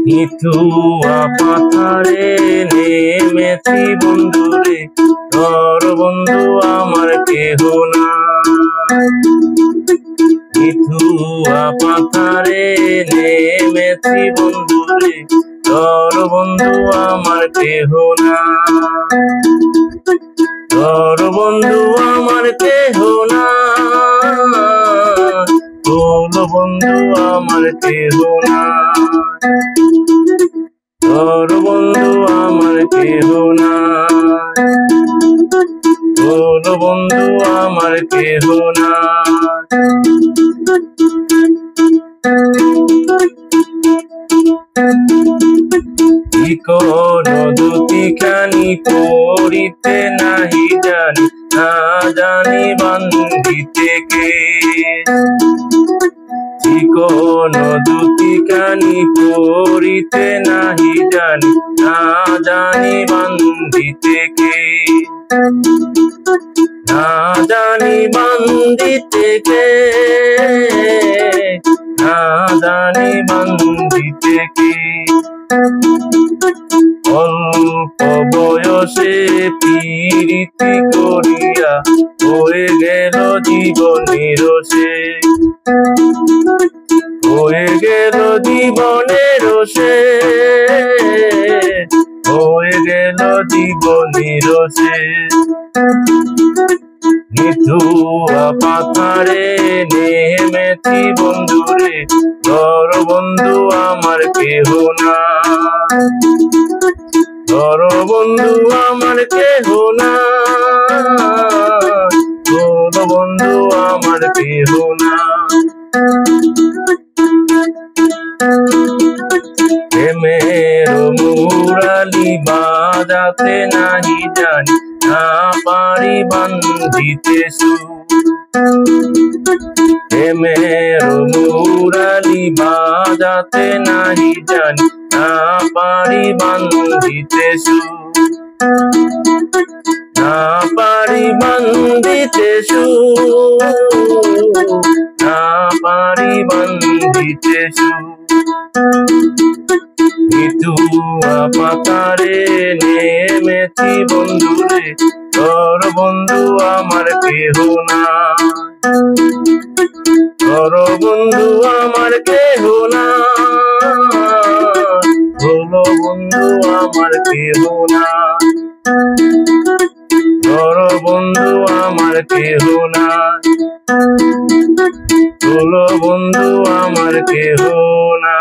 নিথুয়া পাথারে নেমেছি বন্ধুরে, তোর বন্ধু আমার কেহ না। নিথুয়া পাথারে নেমেছি বন্ধুরে, তোর বন্ধু আমার কেহ না। তোর বন্ধু আমার কেহ না, তোর বন্ধু আমার কেহ না। তোর বন্ধু আমার কেহ না, তোর বন্ধু আমার কেহ না। কি কোন দুটিখানি পড়িতে নাহি জানি, না জানি বান্ধিতে কে। কি কোন দুটিখানি পড়িতে নাহি জানি, না জানি বান্ধিতে কে। না জানি বান্ধিতে কে, না জানি বান্ধিতে কে। অল্প বয়সে প্রীতি করিয়া হয়ে গেল জীবনের শেষ, হয়ে গেল জীবনের শেষ, হয়ে গেল জীবনের শেষ। নিথুয়া পাথারে নেমেছি বন্ধুরে, তোর বন্ধু আমার কেহ না। তোর বন্ধু আমার কেহ না, তোর বন্ধু আমার কেহ না। প্রেমের মুরালি বাজাতে নাহি জানি, না পারি বান্ধিতে সুর। প্রেমের মুরালি বাজাতে নাহি জানি, না পারি বান্ধিতে সুর। না পারি বান্ধিতে সুর, না পারি বান্ধিতে সুর। নিথুয়া পাথারে নেমেছি বন্ধুরে, তোর বন্ধু আমার কেহ না। তোর বন্ধু আমার কেহ না, তোর বন্ধু আমার কেহ না। তোর বন্ধু আমার কেহ না, তোর বন্ধু আমার কেহ না।